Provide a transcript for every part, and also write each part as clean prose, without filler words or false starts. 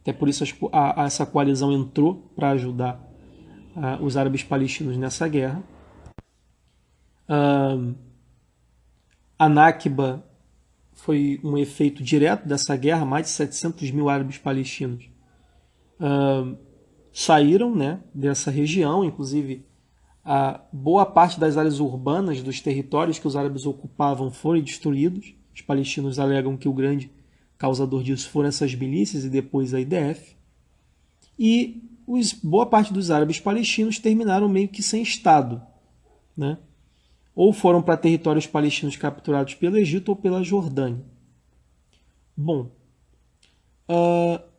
Até por isso essa coalizão entrou para ajudar os árabes palestinos nessa guerra. A Nakba foi um efeito direto dessa guerra. Mais de 700 mil árabes palestinos saíram, né, dessa região, inclusive a boa parte das áreas urbanas dos territórios que os árabes ocupavam foram destruídos. Os palestinos alegam que o grande causador disso foram essas milícias e depois a IDF. E boa parte dos árabes palestinos terminaram meio que sem Estado, né? Ou foram para territórios palestinos capturados pelo Egito ou pela Jordânia. Bom,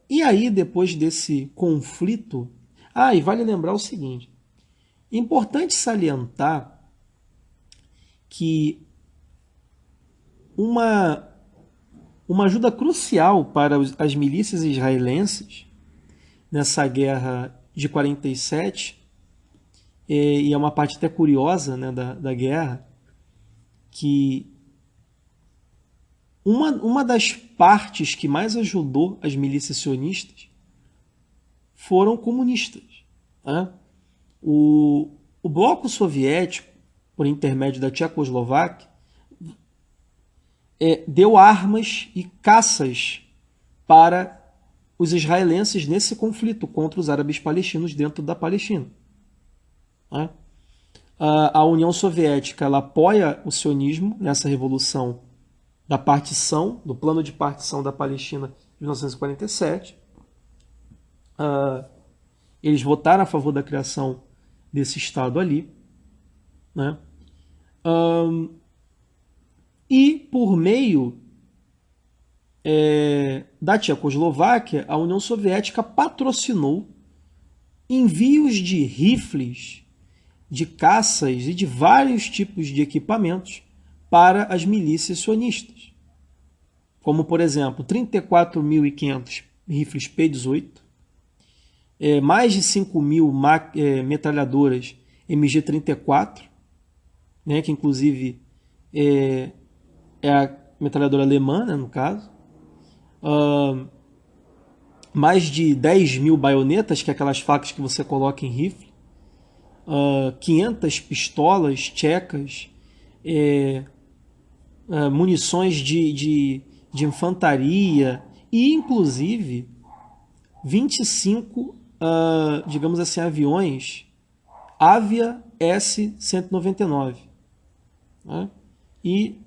e aí depois desse conflito... e vale lembrar o seguinte, é importante salientar que uma ajuda crucial para as milícias israelenses nessa guerra de 47, e é uma parte até curiosa, né, da guerra, que uma das partes que mais ajudou as milícias sionistas foram comunistas. Né? O bloco soviético, por intermédio da Tchecoslováquia, deu armas e caças para os israelenses nesse conflito contra os árabes palestinos dentro da Palestina. Né? A União Soviética ela apoia o sionismo nessa revolução da partição, do plano de partição da Palestina de 1947. Eles votaram a favor da criação desse Estado ali. Né? E por meio da Tchecoslováquia, a União Soviética patrocinou envios de rifles, de caças e de vários tipos de equipamentos para as milícias sionistas. Como, por exemplo, 34.500 rifles P-18, mais de 5.000 metralhadoras MG-34, né, que inclusive é a metralhadora alemã, né, no caso. Mais de 10.000 baionetas, que é aquelas facas que você coloca em rifle. 500 pistolas tchecas, munições de infantaria e, inclusive, 25, digamos assim, aviões Avia S-199. Né? E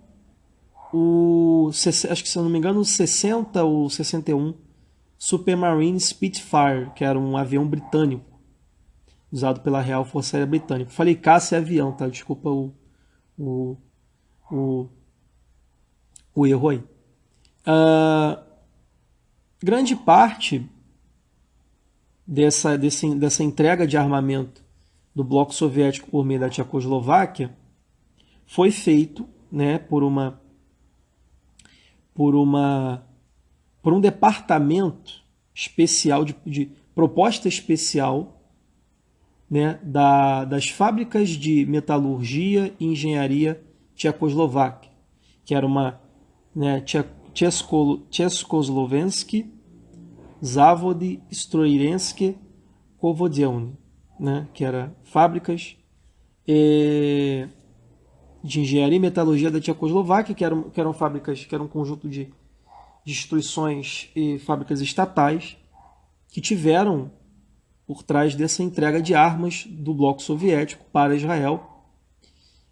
acho que, se eu não me engano, o 60 ou 61 Supermarine Spitfire, que era um avião britânico, usado pela Real Força Aérea Britânica. Falei caça e avião, tá? Desculpa o erro aí. Grande parte dessa entrega de armamento do bloco soviético por meio da Tchecoslováquia foi feito, né, por um departamento especial de proposta especial, né, das fábricas de metalurgia e engenharia tchecoslovaca, que era uma, né, Československý Závody Strojírenské Povodění, né, que era fábricas de engenharia e metalurgia da Tchecoslováquia, que eram fábricas, que eram um conjunto de instituições e fábricas estatais que tiveram por trás dessa entrega de armas do bloco soviético para Israel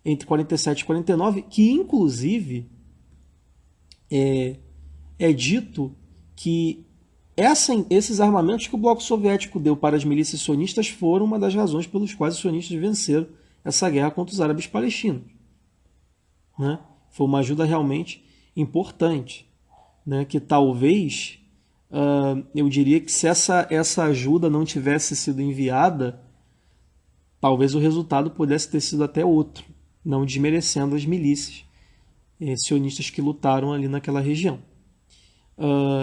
entre 47 e 49, que inclusive é dito que esses armamentos que o bloco soviético deu para as milícias sionistas foram uma das razões pelas quais os sionistas venceram essa guerra contra os árabes palestinos. Né? Foi uma ajuda realmente importante, né? Que talvez, eu diria que se essa ajuda não tivesse sido enviada, talvez o resultado pudesse ter sido até outro, não desmerecendo as milícias sionistas que lutaram ali naquela região.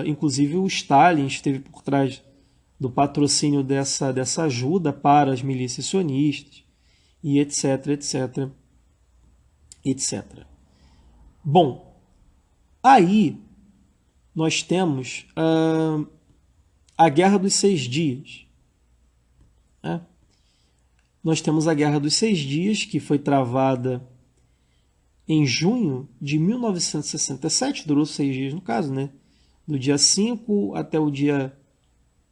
Inclusive o Stalin esteve por trás do patrocínio dessa ajuda para as milícias sionistas, e etc, etc, etc. Bom, aí nós temos a Guerra dos Seis Dias. Né? Nós temos a Guerra dos Seis Dias, que foi travada em junho de 1967, durou 6 dias no caso, né? Do dia 5 até o dia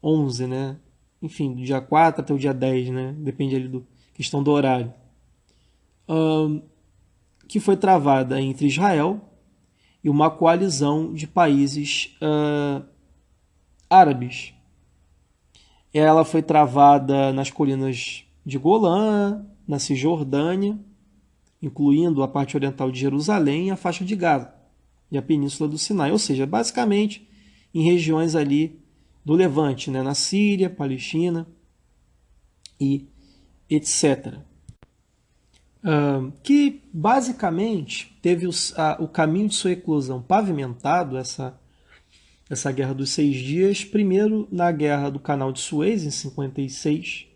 11, né? Enfim, do dia 4 até o dia 10, né? Depende ali do questão do horário. Que foi travada entre Israel e uma coalizão de países árabes. Ela foi travada nas colinas de Golã, na Cisjordânia, incluindo a parte oriental de Jerusalém e a faixa de Gaza e a península do Sinai, ou seja, basicamente em regiões ali do Levante, né, na Síria, Palestina e etc. Que basicamente teve o caminho de sua eclosão pavimentado, essa Guerra dos Seis Dias, primeiro na Guerra do Canal de Suez, em 56,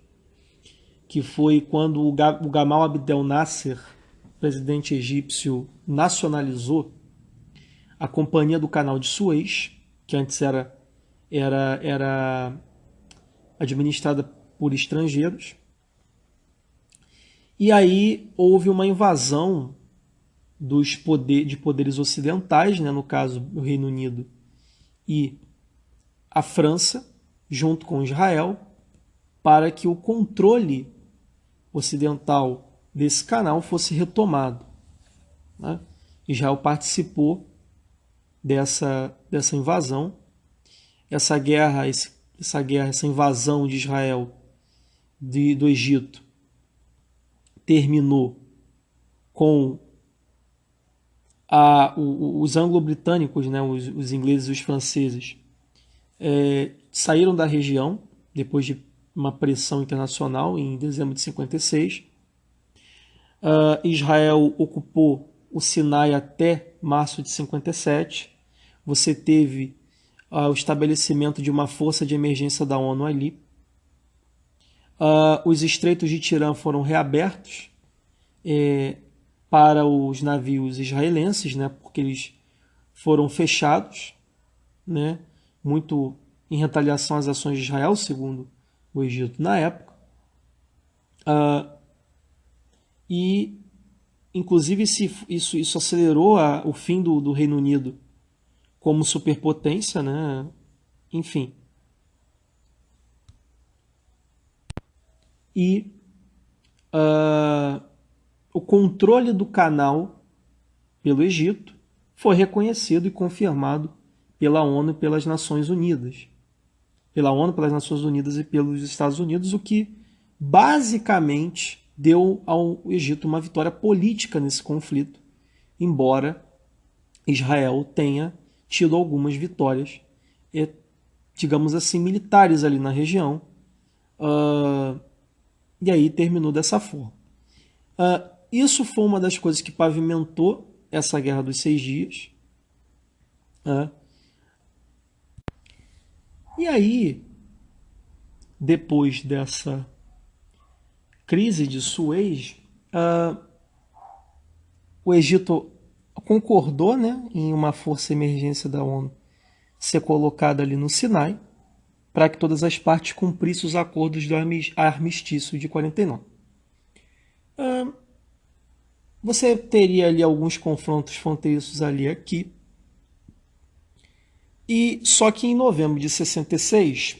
que foi quando o Gamal Abdel Nasser, presidente egípcio, nacionalizou a Companhia do Canal de Suez, que antes era administrada por estrangeiros. E aí houve uma invasão de poderes ocidentais, né, no caso o Reino Unido e a França, junto com Israel, para que o controle ocidental desse canal fosse retomado. Né? Israel participou dessa invasão. Essa invasão de Israel do Egito terminou com os anglo-britânicos, né, os ingleses e os franceses, saíram da região depois de uma pressão internacional em dezembro de 56. Israel ocupou o Sinai até março de 57. Você teve o estabelecimento de uma força de emergência da ONU ali. Os estreitos de Tirã foram reabertos para os navios israelenses, né, porque eles foram fechados, né, muito em retaliação às ações de Israel, segundo o Egito na época. E, inclusive, isso acelerou o fim do Reino Unido como superpotência, né? Enfim. E o controle do canal pelo Egito foi reconhecido e confirmado pela ONU e pelas Nações Unidas. Pela ONU, pelas Nações Unidas e pelos Estados Unidos, o que basicamente deu ao Egito uma vitória política nesse conflito, embora Israel tenha tido algumas vitórias, digamos assim, militares ali na região, e aí terminou dessa forma. Isso foi uma das coisas que pavimentou essa Guerra dos Seis Dias. E aí, depois dessa crise de Suez, o Egito concordou, né, em uma força de emergência da ONU ser colocada ali no Sinai, para que todas as partes cumprissem os acordos do armistício de 49. Você teria ali alguns confrontos fronteiriços ali aqui. E só que em novembro de 66,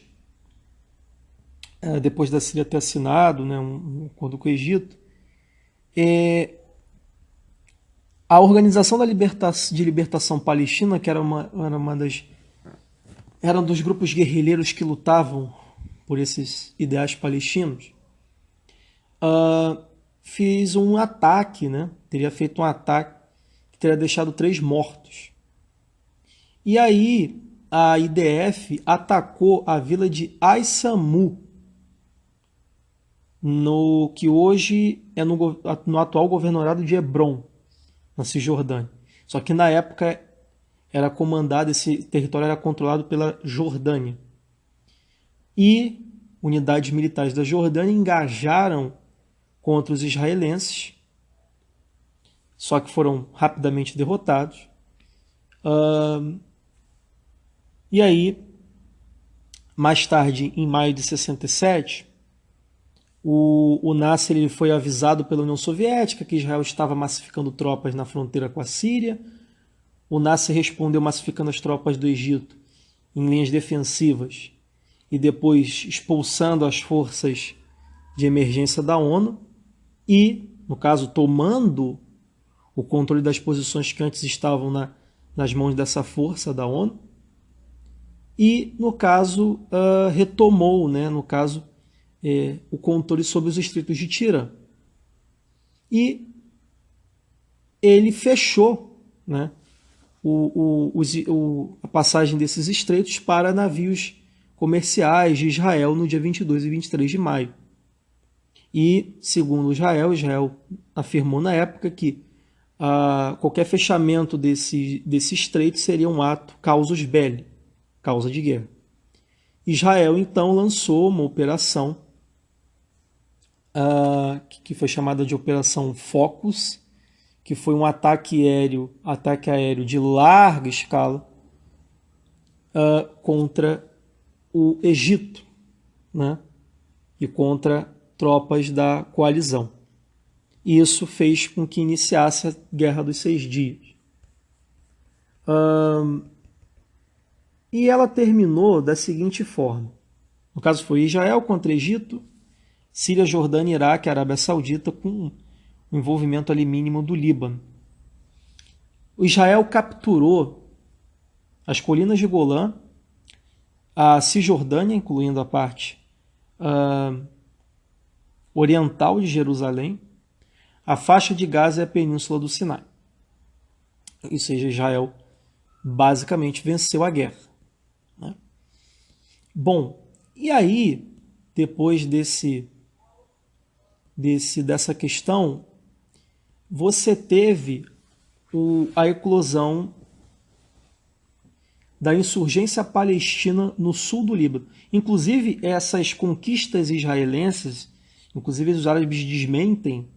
depois da Síria ter assinado, né, um acordo com o Egito, a Organização de Libertação Palestina, que era era um dos grupos guerrilheiros que lutavam por esses ideais palestinos, fez um ataque, né? Teria feito um ataque que teria deixado 3 mortos. E aí a IDF atacou a vila de Ai-Samu, no que hoje é no atual governador de Hebron, na Cisjordânia. Só que na época esse território era controlado pela Jordânia. E unidades militares da Jordânia engajaram contra os israelenses, só que foram rapidamente derrotados. E aí Mais tarde, em maio de 67, o Nasser ele foi avisado pela União Soviética que Israel estava massificando tropas na fronteira com a Síria. O Nasser respondeu massificando as tropas do Egito em linhas defensivas e depois expulsando as forças de emergência da ONU e, no caso, tomando o controle das posições que antes estavam nas mãos dessa força da ONU. E, no caso, retomou, né, no caso, o controle sobre os estreitos de Tirã. E ele fechou, né, a passagem desses estreitos para navios comerciais de Israel no dia 22 e 23 de maio. E, segundo Israel afirmou na época que qualquer fechamento desse estreito seria um ato causus belli, causa de guerra. Israel, então, lançou uma operação que foi chamada de Operação Focus, que foi um ataque aéreo de larga escala contra o Egito, né? E contra tropas da coalizão. Isso fez com que iniciasse a Guerra dos 6 Dias. E ela terminou da seguinte forma. No caso foi Israel contra Egito, Síria, Jordânia, Iraque, Arábia Saudita, com o envolvimento ali mínimo do Líbano. O Israel capturou as colinas de Golã, a Cisjordânia, incluindo a parte oriental de Jerusalém, a faixa de Gaza e a península do Sinai. Ou seja, Israel basicamente venceu a guerra. Né? Bom, e aí, depois dessa questão, você teve a eclosão da insurgência palestina no sul do Líbano. Inclusive, essas conquistas israelenses, inclusive os árabes desmentem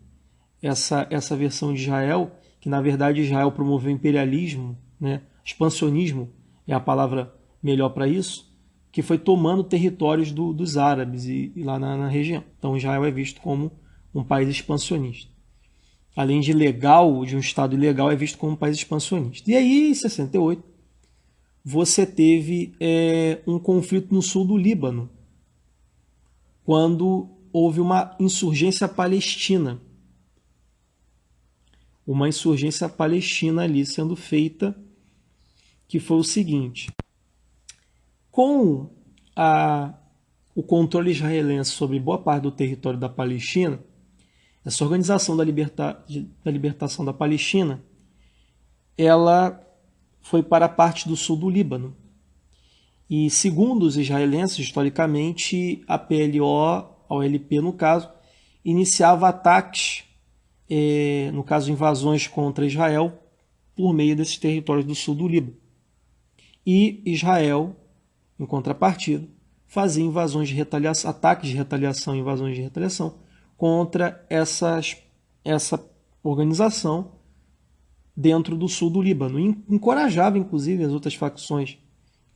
essa versão de Israel, que na verdade Israel promoveu imperialismo, né? Expansionismo é a palavra melhor para isso, que foi tomando territórios dos árabes e lá na região. Então Israel é visto como um país expansionista. Além de legal, de um Estado ilegal, é visto como um país expansionista. E aí, em 68, você teve um conflito no sul do Líbano, quando houve uma insurgência palestina. Uma insurgência palestina ali sendo feita, que foi o seguinte. Com o controle israelense sobre boa parte do território da Palestina, essa organização da libertação da Palestina, ela foi para a parte do sul do Líbano. E segundo os israelenses, historicamente, a PLO, a OLP no caso, iniciava ataques, no caso invasões contra Israel, por meio desses territórios do sul do Líbano. E Israel, em contrapartida, fazia invasões de retaliação, ataques de retaliação, invasões de retaliação contra essa organização dentro do sul do Líbano. E encorajava, inclusive, as outras facções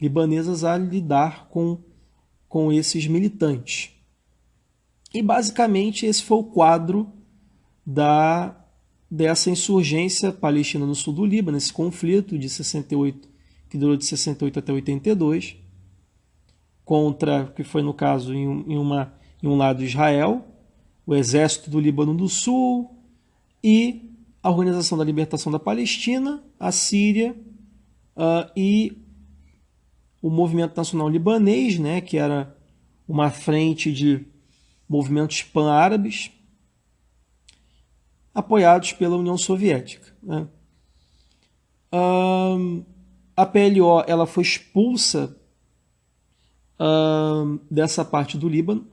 libanesas a lidar com esses militantes. E, basicamente, esse foi o quadro dessa insurgência palestina no sul do Líbano, esse conflito de 68, que durou de 68 até 82, que foi, no caso, em um lado Israel, o exército do Líbano do Sul e a Organização da Libertação da Palestina, a Síria e o Movimento Nacional Libanês, né, que era uma frente de movimentos pan-árabes apoiados pela União Soviética. Né. A PLO ela foi expulsa dessa parte do Líbano,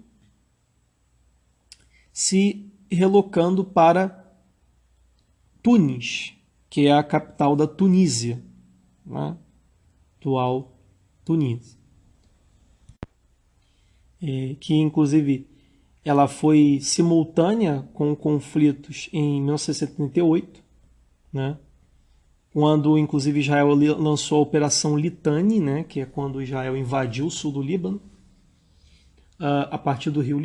se relocando para Tunis, que é a capital da Tunísia, né? Atual Tunísia. Que inclusive ela foi simultânea com conflitos em 1978, né? Quando inclusive Israel lançou a Operação Litani, né? Que é quando Israel invadiu o sul do Líbano. a partir do rio